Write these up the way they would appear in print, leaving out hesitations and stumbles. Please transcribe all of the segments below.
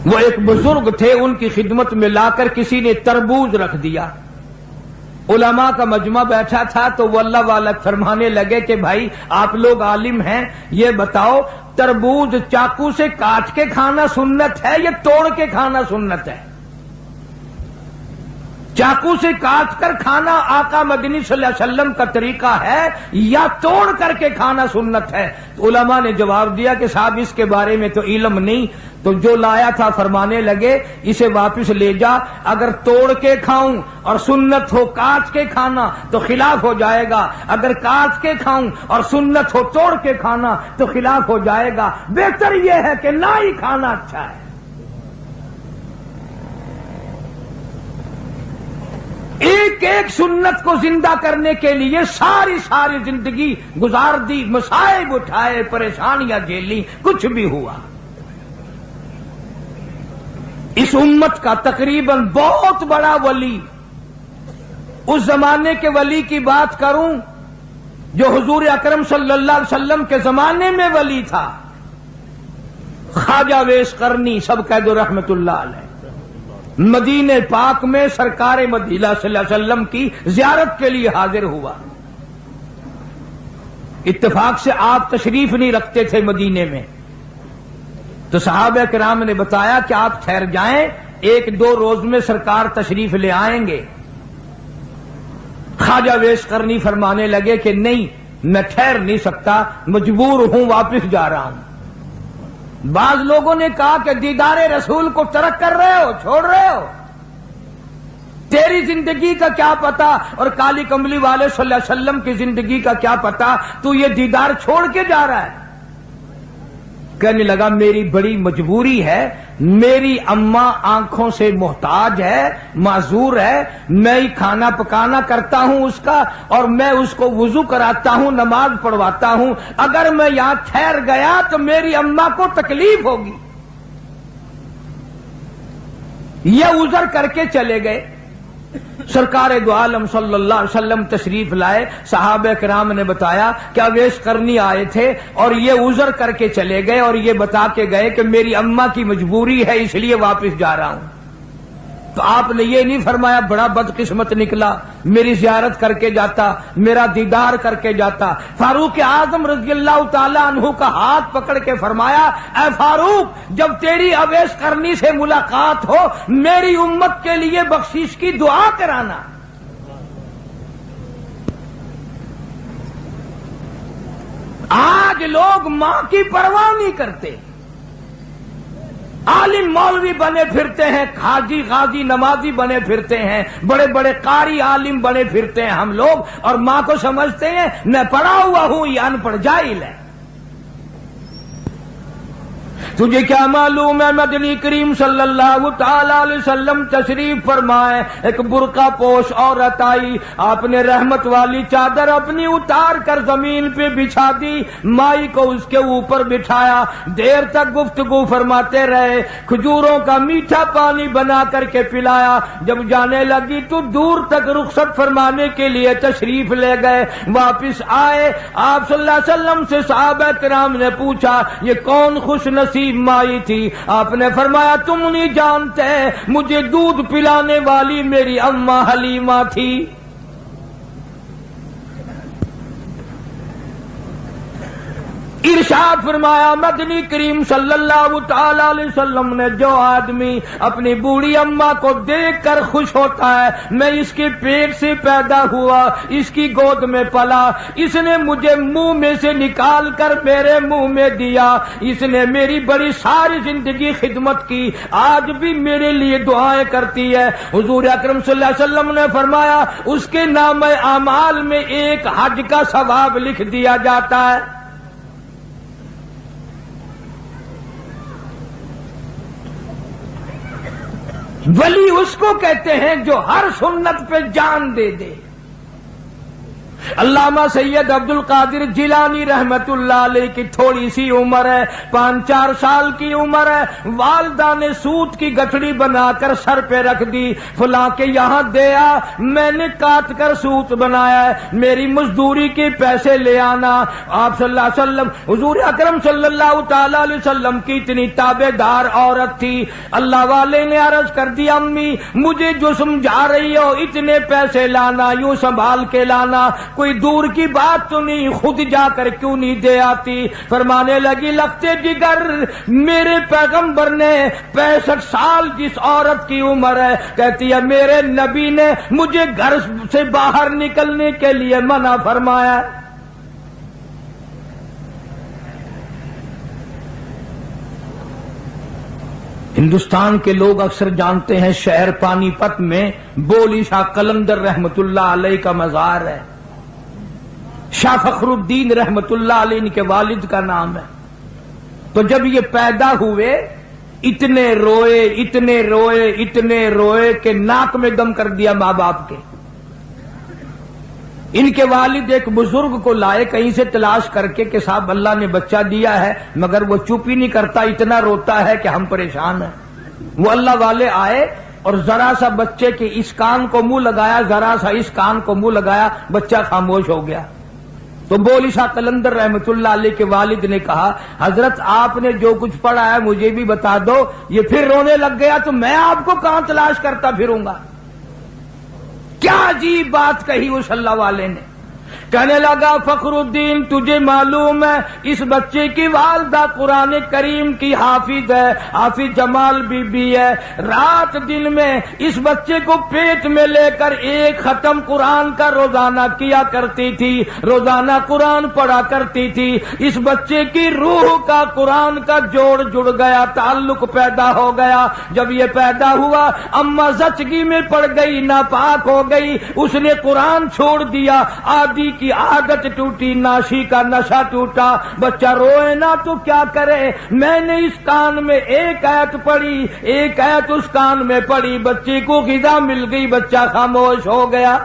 وہ ایک بزرگ تھے، ان کی خدمت میں لا کر کسی نے تربوز رکھ دیا. علماء کا مجمع بیٹھا تھا تو وہ اللہ والا فرمانے لگے کہ بھائی آپ لوگ عالم ہیں، یہ بتاؤ تربوز چاقو سے کاٹ کے کھانا سنت ہے یا توڑ کے کھانا سنت ہے؟ چاقو سے کاٹ کر کھانا آقا مدنی صلی اللہ علیہ وسلم کا طریقہ ہے یا توڑ کر کے کھانا سنت ہے؟ تو علماء نے جواب دیا کہ صاحب اس کے بارے میں تو علم نہیں. تو جو لایا تھا فرمانے لگے اسے واپس لے جا، اگر توڑ کے کھاؤں اور سنت ہو کاٹ کے کھانا تو خلاف ہو جائے گا، اگر کاٹ کے کھاؤں اور سنت ہو توڑ کے کھانا تو خلاف ہو جائے گا. بہتر یہ ہے کہ نہ ہی کھانا اچھا ہے. ایک ایک سنت کو زندہ کرنے کے لیے ساری زندگی گزار دی، مصائب اٹھائے، پریشانیاں جھیلی، کچھ بھی ہوا. اس امت کا تقریباً بہت بڑا ولی، اس زمانے کے ولی کی بات کروں جو حضور اکرم صلی اللہ علیہ وسلم کے زمانے میں ولی تھا، خواجہ ویس قرنی سب کہہ دو رحمت اللہ علیہ. مدینہ پاک میں سرکار مدینہ صلی اللہ علیہ وسلم کی زیارت کے لیے حاضر ہوا. اتفاق سے آپ تشریف نہیں رکھتے تھے مدینے میں، تو صحابہ کرام نے بتایا کہ آپ ٹھہر جائیں، 1-2 روز میں سرکار تشریف لے آئیں گے. خواجہ ویس قرنی فرمانے لگے کہ نہیں، میں ٹھہر نہیں سکتا، مجبور ہوں، واپس جا رہا ہوں. بعض لوگوں نے کہا کہ دیدار رسول کو ترک کر رہے ہو، چھوڑ رہے ہو، تیری زندگی کا کیا پتا اور کالی کملی والے صلی اللہ علیہ وسلم کی زندگی کا کیا پتا، تو یہ دیدار چھوڑ کے جا رہا ہے. کہنے لگا میری بڑی مجبوری ہے، میری اماں آنکھوں سے محتاج ہے، معذور ہے، میں ہی کھانا پکانا کرتا ہوں اس کا، اور میں اس کو وضو کراتا ہوں، نماز پڑھواتا ہوں. اگر میں یہاں ٹھہر گیا تو میری اماں کو تکلیف ہوگی. یہ عذر کر کے چلے گئے. سرکار دو عالم صلی اللہ علیہ وسلم تشریف لائے. صحابہ کرام نے بتایا کہ اویس قرنی آئے تھے اور یہ عذر کر کے چلے گئے اور یہ بتا کے گئے کہ میری اماں کی مجبوری ہے اس لیے واپس جا رہا ہوں. تو آپ نے یہ نہیں فرمایا بڑا بدقسمت نکلا، میری زیارت کر کے جاتا، میرا دیدار کر کے جاتا. فاروق اعظم رضی اللہ تعالی عنہ کا ہاتھ پکڑ کے فرمایا اے فاروق، جب تیری اویس قرنی سے ملاقات ہو میری امت کے لیے بخشش کی دعا کرانا. آج لوگ ماں کی پرواہ نہیں کرتے، عالم مولوی بنے پھرتے ہیں، حاجی غازی نمازی بنے پھرتے ہیں، بڑے بڑے قاری عالم بنے پھرتے ہیں ہم لوگ، اور ماں کو سمجھتے ہیں میں پڑھا ہوا ہوں یا ان پڑھ جاہل ہے. تجھے کیا معلوم ہے مدنی کریم صلی اللہ تعالی علیہ وسلم تشریف فرمائے، ایک برقع پوش عورت آئی، آپ نے رحمت والی چادر اپنی اتار کر زمین پہ بچھا دی، مائی کو اس کے اوپر بٹھایا، دیر تک گفتگو فرماتے رہے، کھجوروں کا میٹھا پانی بنا کر کے پلایا. جب جانے لگی تو دور تک رخصت فرمانے کے لیے تشریف لے گئے. واپس آئے آپ صلی اللہ علیہ وسلم سے صحابہ کرام نے پوچھا یہ کون خوش نصیب مائی تھی؟ آپ نے فرمایا تم نہیں جانتے، مجھے دودھ پلانے والی میری اماں حلیمہ تھی. ارشاد فرمایا مدنی کریم صلی اللہ تعالی علیہ وسلم نے جو آدمی اپنی بوڑھی اماں کو دیکھ کر خوش ہوتا ہے، میں اس کے پیٹ سے پیدا ہوا، اس کی گود میں پلا، اس نے مجھے منہ میں سے نکال کر میرے منہ میں دیا، اس نے میری بڑی ساری زندگی خدمت کی، آج بھی میرے لیے دعائیں کرتی ہے. حضور اکرم صلی اللہ علیہ وسلم نے فرمایا اس کے نام اعمال میں ایک حج کا ثواب لکھ دیا جاتا ہے. ولی اس کو کہتے ہیں جو ہر سنت پہ جان دے دے. علامہ سید عبد القادر جیلانی رحمت اللہ علیہ کی تھوڑی سی عمر ہے، 5-4 سال کی عمر ہے، والدہ نے سوت کی گٹھڑی بنا کر سر پہ رکھ دی، فلاں کے یہاں دیا، میں نے کاٹ کر سوت بنایا ہے، میری مزدوری کے پیسے لے آنا۔ آپ صلی اللہ علیہ وسلم، حضور اکرم صلی اللہ تعالی علیہ وسلم کی اتنی تابع دار عورت تھی، اللہ والے نے عرض کر دیا امی مجھے جو سمجھا رہی ہو اتنے پیسے لانا، یوں سنبھال کے لانا، کوئی دور کی بات تو نہیں، خود جا کر کیوں نہیں دے آتی؟ فرمانے لگی لگتے جگر میرے پیغمبر نے 65 سال جس عورت کی عمر ہے، کہتی ہے میرے نبی نے مجھے گھر سے باہر نکلنے کے لیے منع فرمایا۔ ہندوستان کے لوگ اکثر جانتے ہیں شہر پانی پت میں بولی شاہ قلندر رحمت اللہ علیہ کا مزار ہے، شاہ فخر الدین رحمت اللہ علیہ ان کے والد کا نام ہے۔ تو جب یہ پیدا ہوئے اتنے روئے اتنے روئے اتنے روئے کہ ناک میں دم کر دیا ماں باپ کے۔ ان کے والد ایک بزرگ کو لائے کہیں سے تلاش کر کے کہ صاحب اللہ نے بچہ دیا ہے، مگر وہ چپ ہی نہیں کرتا، اتنا روتا ہے کہ ہم پریشان ہیں۔ وہ اللہ والے آئے اور ذرا سا بچے کے اس کان کو منہ لگایا، ذرا سا اس کان کو منہ لگایا، بچہ خاموش ہو گیا۔ تو بولی شاہ قلندر رحمت اللہ علیہ کے والد نے کہا حضرت آپ نے جو کچھ پڑھا ہے مجھے بھی بتا دو، یہ پھر رونے لگ گیا تو میں آپ کو کہاں تلاش کرتا پھروں گا؟ کیا عجیب بات کہی اس اللہ والے نے۔ کہنے لگا فخر الدین تجھے معلوم ہے اس بچے کی والدہ قرآن کریم کی حافظ ہے، حافظ جمال بی بی ہے، رات دن میں اس بچے کو پیٹ میں لے کر ایک ختم قرآن کا روزانہ کیا کرتی تھی، روزانہ قرآن پڑھا کرتی تھی۔ اس بچے کی روح کا قرآن کا جوڑ جڑ گیا، تعلق پیدا ہو گیا۔ جب یہ پیدا ہوا اماں زچگی میں پڑ گئی، ناپاک ہو گئی، اس نے قرآن چھوڑ دیا، آدھی کی عادت ٹوٹی، ناشی کا نشہ ٹوٹا، بچہ روئے نہ تو کیا کرے؟ میں نے اس کان میں ایک آیت پڑھی، ایک آیت اس کان میں پڑھی، بچے کو غذا مل گئی، بچہ خاموش ہو گیا۔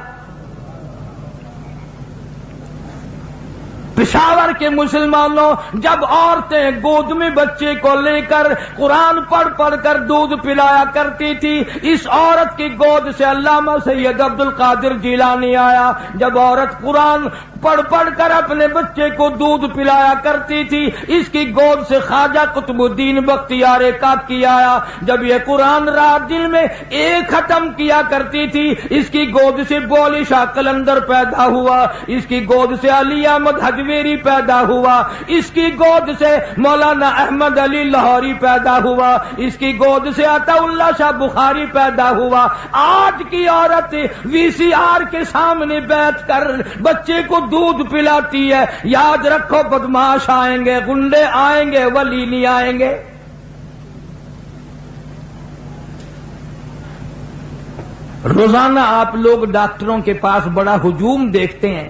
پشاور کے مسلمانوں جب عورتیں گود میں بچے کو لے کر قرآن پڑھ پڑھ کر دودھ پلایا کرتی تھی، اس عورت کی گود سے علامہ سید عبد القادر جیلانی آیا۔ جب عورت قرآن پڑھ پڑھ کر اپنے بچے کو دودھ پلایا کرتی تھی، اس کی گود سے خواجہ قطب الدین بختیار کاکی آیا۔ جب یہ قرآن رات دن میں ایک ختم کیا کرتی تھی، اس کی گود سے بولی شاہ قلندر پیدا ہوا، اس کی گود سے علی احمد حجویری پیدا ہوا، اس کی گود سے مولانا احمد علی لاہوری پیدا ہوا، اس کی گود سے عطا اللہ شاہ بخاری پیدا ہوا۔ آج کی عورت VCR کے سامنے بیٹھ کر بچے کو دودھ پلاتی ہے۔ یاد رکھو بدماش آئیں گے، گنڈے آئیں گے، ولی نہیں آئیں گے۔ روزانہ آپ لوگ ڈاکٹروں کے پاس بڑا ہجوم دیکھتے ہیں،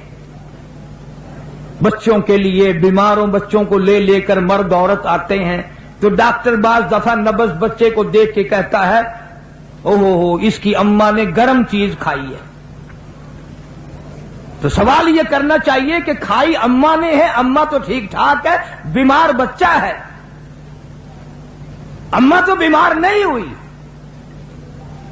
بچوں کے لیے بیماروں بچوں کو لے لے کر مرد عورت آتے ہیں، تو ڈاکٹر بعض دفعہ نبض بچے کو دیکھ کے کہتا ہے اوہ اس کی اماں نے گرم چیز کھائی ہے۔ تو سوال یہ کرنا چاہیے کہ کھائی اماں نے ہے، اماں تو ٹھیک ٹھاک ہے، بیمار بچہ ہے، اماں تو بیمار نہیں ہوئی۔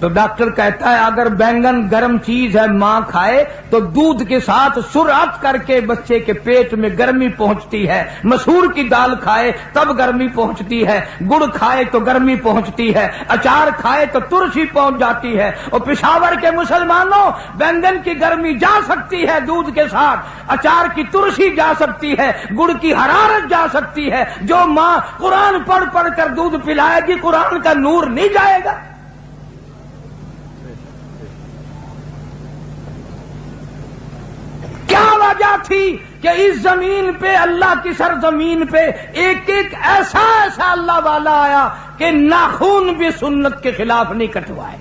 تو ڈاکٹر کہتا ہے اگر بینگن گرم چیز ہے ماں کھائے تو دودھ کے ساتھ سرعت کر کے بچے کے پیٹ میں گرمی پہنچتی ہے، مسور کی دال کھائے تب گرمی پہنچتی ہے، گڑ کھائے تو گرمی پہنچتی ہے، اچار کھائے تو ترشی پہنچ جاتی ہے۔ اور پشاور کے مسلمانوں بینگن کی گرمی جا سکتی ہے دودھ کے ساتھ، اچار کی ترشی جا سکتی ہے، گڑ کی حرارت جا سکتی ہے۔ جو ماں قرآن پڑھ پڑھ کر دودھ پلائے گی قرآن کا نور نہیں جائے گا؟ کیا وجہ تھی کہ اس زمین پہ اللہ کی سرزمین پہ ایک ایک ایسا اللہ والا آیا کہ ناخون بھی سنت کے خلاف نہیں کٹوائے؟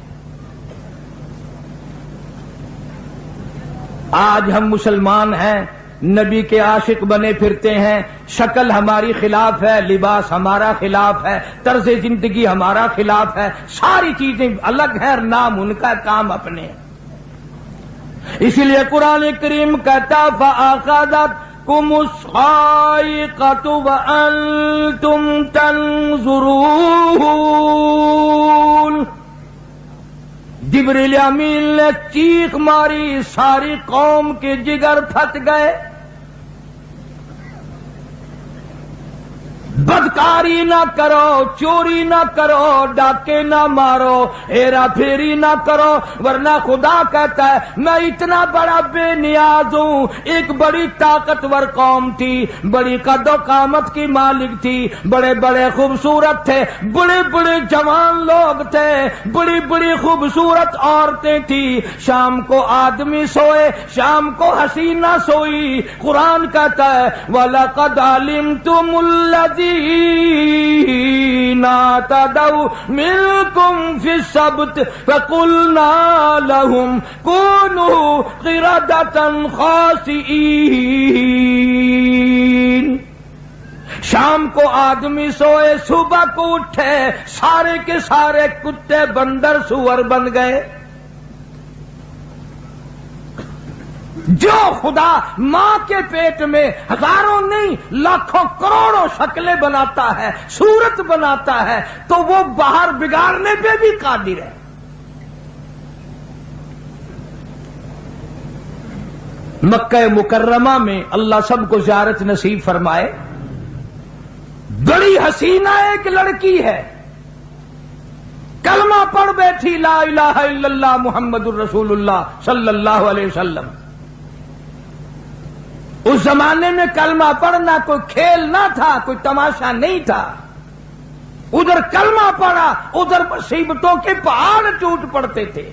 آج ہم مسلمان ہیں، نبی کے عاشق بنے پھرتے ہیں، شکل ہماری خلاف ہے، لباس ہمارا خلاف ہے، طرز زندگی ہمارا خلاف ہے، ساری چیزیں الگ ہیں، نام ان کا، کام اپنے ہیں۔ اسی لیے قرآن کریم کہتا فَأَخَذَتْكُمُ الصَّاعِقَةُ وَأَنْتُمْ تَنْظُرُونَ، جبریل امین نے چیخ ماری، ساری قوم کے جگر پھٹ گئے۔ بدکاری نہ کرو، چوری نہ کرو، ڈاکے نہ مارو، ہیرا پھیری نہ کرو، ورنہ خدا کہتا ہے میں اتنا بڑا بے نیاز ہوں۔ ایک بڑی طاقتور قوم تھی، بڑی قد و قامت کی مالک تھی، بڑے بڑے خوبصورت تھے، بڑے بڑے جوان لوگ تھے، بڑی بڑی خوبصورت عورتیں تھیں۔ شام کو آدمی سوئے، شام کو حسینہ سوئی۔ قرآن کہتا ہے وَلَقَدْ عَلِمْتُمُ الَّذِينَ اعْتَدَوْا مِنْكُمْ فِي السَّبْتِ فَقُلْنَا لَهُمْ كُونُوا قِرَدَةً خَاسِئِينَ۔ شام کو آدمی سوئے، صبح کو اٹھے، سارے کے سارے کتے بندر سور بن گئے۔ جو خدا ماں کے پیٹ میں ہزاروں نہیں لاکھوں کروڑوں شکلیں بناتا ہے، صورت بناتا ہے، تو وہ باہر بگاڑنے پہ بھی قادر ہے۔ مکہ مکرمہ میں اللہ سب کو زیارت نصیب فرمائے۔ بڑی حسینہ ایک لڑکی ہے، کلمہ پڑھ بیٹھی لا الہ الا اللہ محمد الرسول اللہ صلی اللہ علیہ وسلم۔ اس زمانے میں کلمہ پڑھنا کوئی کھیل نہ تھا، کوئی تماشا نہیں تھا۔ ادھر کلمہ پڑھا، ادھر مصیبتوں کے پہاڑ ٹوٹ پڑتے تھے۔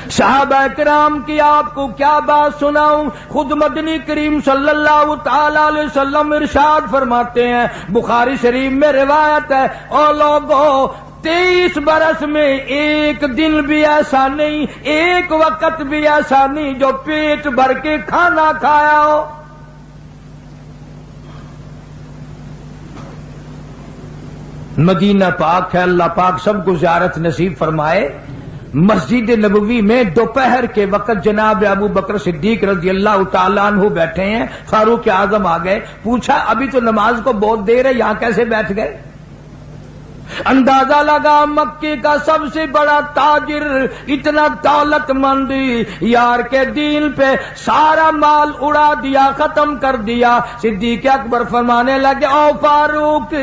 صحابہ کرام کی آپ کو کیا بات سناؤں، خود مدنی کریم صلی اللہ تعالی علیہ وسلم ارشاد فرماتے ہیں، بخاری شریف میں روایت ہے، او لوگو 23 برس میں ایک دن بھی ایسا نہیں، ایک وقت بھی ایسا نہیں جو پیٹ بھر کے کھانا کھایا ہو۔ مدینہ پاک ہے، اللہ پاک سب کو زیارت نصیب فرمائے۔ مسجد نبوی میں دوپہر کے وقت جناب ابو بکر صدیق رضی اللہ تعالیٰ عنہ بیٹھے ہیں، فاروق اعظم آ گئے، پوچھا ابھی تو نماز کو بہت دیر ہے، یہاں کیسے بیٹھ گئے؟ اندازہ لگا مکے کا سب سے بڑا تاجر، اتنا دولت مند، یار کے دین پہ سارا مال اڑا دیا، ختم کر دیا۔ صدیق اکبر فرمانے لگے او فاروق،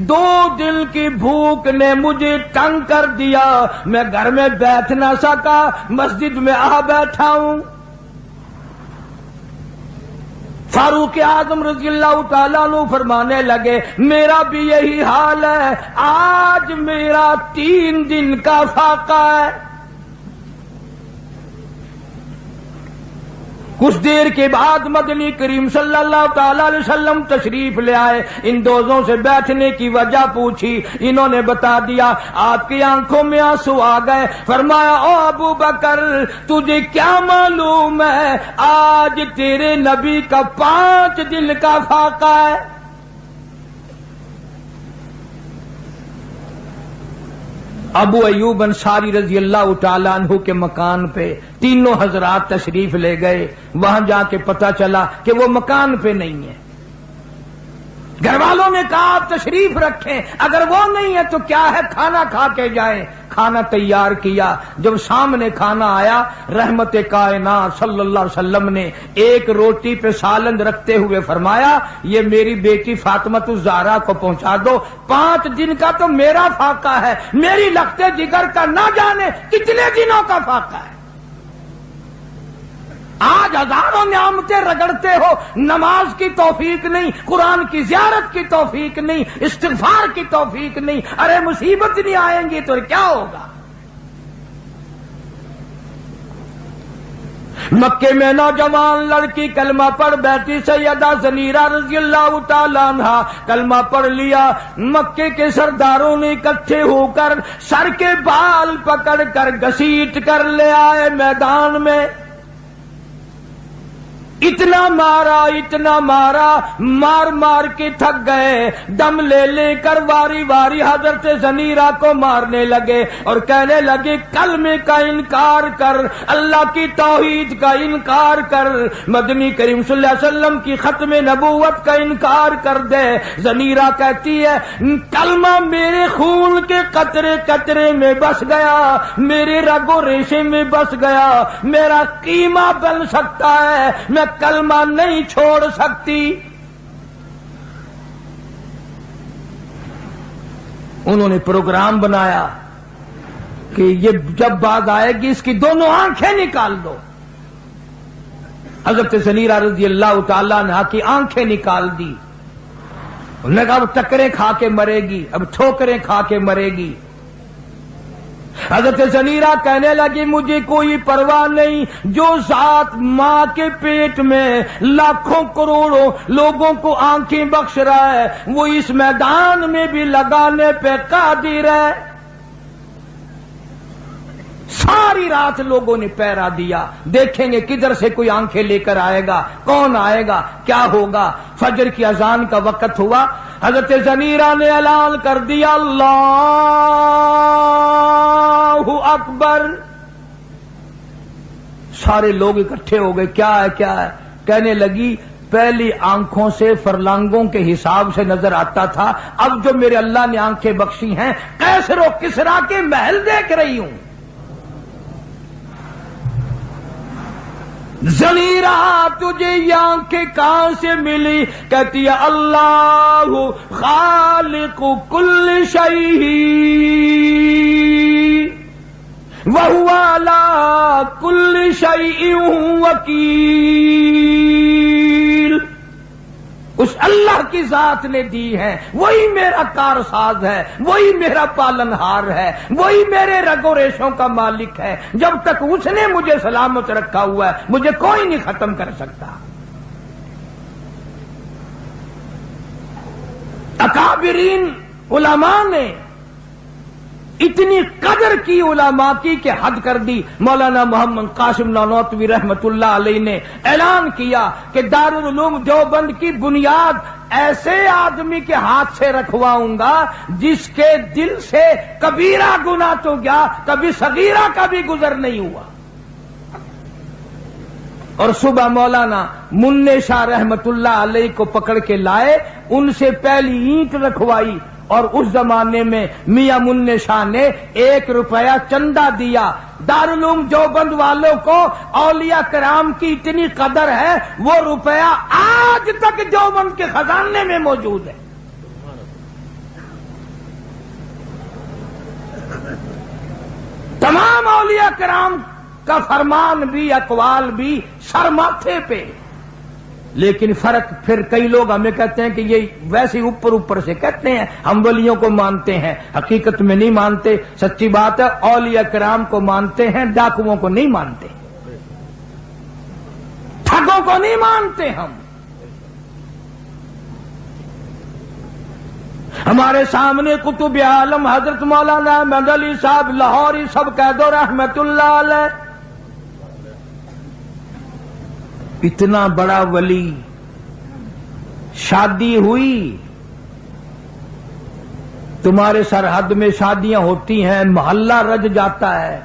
2 دن کی بھوک نے مجھے تنگ کر دیا، میں گھر میں بیٹھ نہ سکا، مسجد میں آ بیٹھا ہوں۔ فاروق اعظم رضی اللہ تعالیٰ عنہ فرمانے لگے میرا بھی یہی حال ہے، آج میرا 3 دن کا فاقہ ہے۔ کچھ دیر کے بعد مدنی کریم صلی اللہ تعالی علیہ وسلم تشریف لے آئے، ان دوزوں سے بیٹھنے کی وجہ پوچھی، انہوں نے بتا دیا، آپ کی آنکھوں میں آنسو آ گئے۔ فرمایا او ابو بکر تجھے کیا معلوم ہے آج تیرے نبی کا 5 دن کا فاقہ ہے۔ ابو ایوب انصاری رضی اللہ تعالیٰ عنہ کے مکان پہ تینوں حضرات تشریف لے گئے، وہاں جا کے پتہ چلا کہ وہ مکان پہ نہیں ہے۔ گھر والوں نے کہا آپ تشریف رکھیں، اگر وہ نہیں ہے تو کیا ہے کھانا کھا کے جائیں۔ کھانا تیار کیا، جب سامنے کھانا آیا رحمت کائنات صلی اللہ علیہ وسلم نے ایک روٹی پہ سالن رکھتے ہوئے فرمایا یہ میری بیٹی فاطمۃ الزہرا کو پہنچا دو، 5 دن کا تو میرا فاقہ ہے، میری لختے جگر کا نہ جانے کتنے دنوں کا فاقہ ہے۔ آج ہزاروں نعمتیں رگڑتے ہو، نماز کی توفیق نہیں، قرآن کی زیارت کی توفیق نہیں، استغفار کی توفیق نہیں، ارے مصیبت نہیں آئیں گی تو کیا ہوگا؟ مکے میں نوجوان لڑکی کلمہ پڑھ بیٹھی، سیدہ زنیرہ رضی اللہ تعالیٰ عنہا کلمہ پڑھ لیا۔ مکے کے سرداروں نے اکٹھے ہو کر سر کے بال پکڑ کر گھسیٹ کر لے آئے میدان میں۔ اتنا مارا مار مار کے تھک گئے، دم لے کر واری واری حضرت زنیرہ کو مارنے لگے اور کہنے لگے کلمے کا انکار کر، اللہ کی توحید کا انکار کر، مدنی کریم صلی اللہ علیہ وسلم کی ختم نبوت کا انکار کر دے۔ زنیرہ کہتی ہے کلمہ میرے خون کے قطرے قطرے میں بس گیا، میرے رگ و ریشے میں بس گیا، میرا قیمہ بن سکتا ہے، میں کلمہ نہیں چھوڑ سکتی۔ انہوں نے پروگرام بنایا کہ یہ جب بات آئے گی اس کی دونوں آنکھیں نکال دو۔ حضرت زنیرہ رضی اللہ تعالیٰ عنہا کی آنکھیں نکال دی۔ انہوں نے کہا اب ٹکریں کھا کے مرے گی، اب ٹھوکریں کھا کے مرے گی۔ حضرت زنیرہ کہنے لگی مجھے کوئی پرواہ نہیں، جو ذات ماں کے پیٹ میں لاکھوں کروڑوں لوگوں کو آنکھیں بخش رہا ہے وہ اس میدان میں بھی لگانے پہ قادر ہے۔ ساری رات لوگوں نے پہرا دیا، دیکھیں گے کدھر سے کوئی آنکھیں لے کر آئے گا، کون آئے گا، کیا ہوگا۔ فجر کی اذان کا وقت ہوا، حضرت زنیرہ نے اعلان کر دیا اللہ اکبر۔ سارے لوگ اکٹھے ہو گئے، کیا ہے کیا ہے؟ کہنے لگی پہلی آنکھوں سے فرلانگوں کے حساب سے نظر آتا تھا، اب جو میرے اللہ نے آنکھیں بخشی ہیں کیسر و کسرا کے محل دیکھ رہی ہوں۔ زنیرہ تجھے یہ آنکھیں کہاں سے ملی؟ کہتی ہے اللہ خالق کل شیء وہو علی کل شیء وکیل۔ اس اللہ کی ذات نے دی ہے، وہی میرا کارساز ہے، وہی میرا پالنہار ہے، وہی میرے رگ و ریشوں کا مالک ہے۔ جب تک اس نے مجھے سلامت رکھا ہوا ہے مجھے کوئی نہیں ختم کر سکتا۔ اکابرین علماء نے اتنی قدر کی علماء کی کہ حد کر دی۔ مولانا محمد قاسم نانوتوی رحمت اللہ علیہ نے اعلان کیا کہ دارالعلوم دیوبند کی بنیاد ایسے آدمی کے ہاتھ سے رکھواؤں گا جس کے دل سے کبیرہ گناہ تو گیا کبھی صغیرہ کا بھی گزر نہیں ہوا۔ اور صبح مولانا منع شاہ رحمت اللہ علیہ کو پکڑ کے لائے، ان سے پہلی اینٹ رکھوائی، اور اس زمانے میں میاں منع شاہ نے 1 روپیہ چندہ دیا۔ دارالعلوم دیوبند والوں کو اولیاء کرام کی اتنی قدر ہے وہ روپیہ آج تک دیوبند کے خزانے میں موجود ہے۔ تمام اولیاء کرام کا فرمان بھی اقوال بھی سر ماتھے پہ، لیکن فرق پھر کئی لوگ ہمیں کہتے ہیں کہ یہ ویسے اوپر سے کہتے ہیں ہم ولیوں کو مانتے ہیں، حقیقت میں نہیں مانتے۔ سچی بات ہے اولیاء کرام کو مانتے ہیں، ڈاکوؤں کو نہیں مانتے، ٹھگوں کو نہیں مانتے۔ ہمارے سامنے قطب عالم حضرت مولانا احمد علی صاحب لاہوری سب کہہ دو رحمت اللہ علیہ، اتنا بڑا ولی، شادی ہوئی، تمہارے سرحد میں شادیاں ہوتی ہیں محلہ رج جاتا ہے،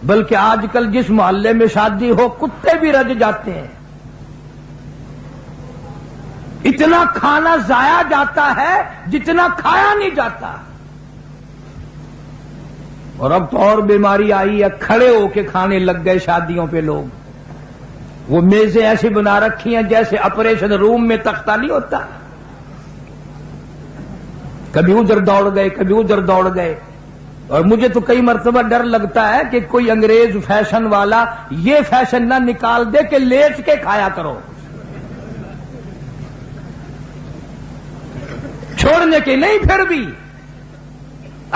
بلکہ آج کل جس محلے میں شادی ہو کتے بھی رج جاتے ہیں، اتنا کھانا ضائع جاتا ہے جتنا کھایا نہیں جاتا۔ اور اب تو اور بیماری آئی ہے، کھڑے ہو کے کھانے لگ گئے شادیوں پہ لوگ، وہ میزیں ایسی بنا رکھی ہیں جیسے آپریشن روم میں تختہ نہیں ہوتا، کبھی ادھر دوڑ گئے کبھی ادھر دوڑ گئے۔ اور مجھے تو کئی مرتبہ ڈر لگتا ہے کہ کوئی انگریز فیشن والا یہ فیشن نہ نکال دے کہ لیٹ کے کھایا کرو، چھوڑنے کے نہیں۔ پھر بھی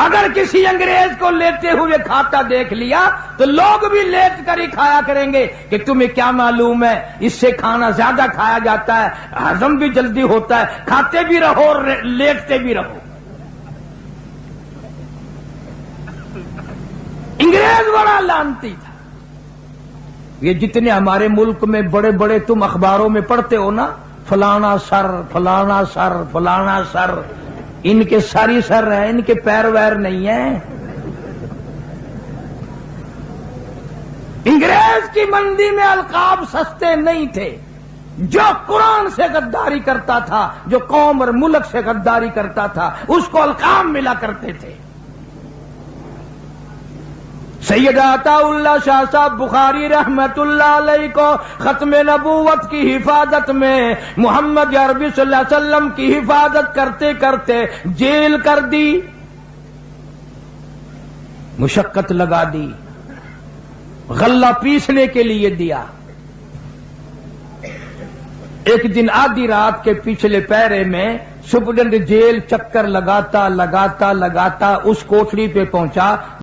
اگر کسی انگریز کو لیتے ہوئے کھاتا دیکھ لیا تو لوگ بھی لیٹ کر ہی کھایا کریں گے کہ تمہیں کیا معلوم ہے اس سے کھانا زیادہ کھایا جاتا ہے، ہضم بھی جلدی ہوتا ہے، کھاتے بھی رہو اور لیٹتے بھی رہو۔ انگریز بڑا لعنتی تھا، یہ جتنے ہمارے ملک میں بڑے بڑے تم اخباروں میں پڑھتے ہو نا، فلانا سر فلانا سر فلانا سر، ان کے ساری سر ہیں، ان کے پیر ویر نہیں ہیں۔ انگریز کی منڈی میں القاب سستے نہیں تھے۔ جو قرآن سے غداری کرتا تھا، جو قوم اور ملک سے غداری کرتا تھا، اس کو القاب ملا کرتے تھے۔ سید عطا اللہ شاہ صاحب بخاری رحمت اللہ علیہ کو ختم نبوت کی حفاظت میں محمد عربی صلی اللہ علیہ وسلم کی حفاظت کرتے کرتے جیل کر دی، مشقت لگا دی، غلہ پیسنے کے لیے دیا۔ ایک دن آدھی رات کے پچھلے پیرے میں سپرڈنٹ جیل چکر لگاتا لگاتا لگاتا اس کوٹڑی پہ پہنچا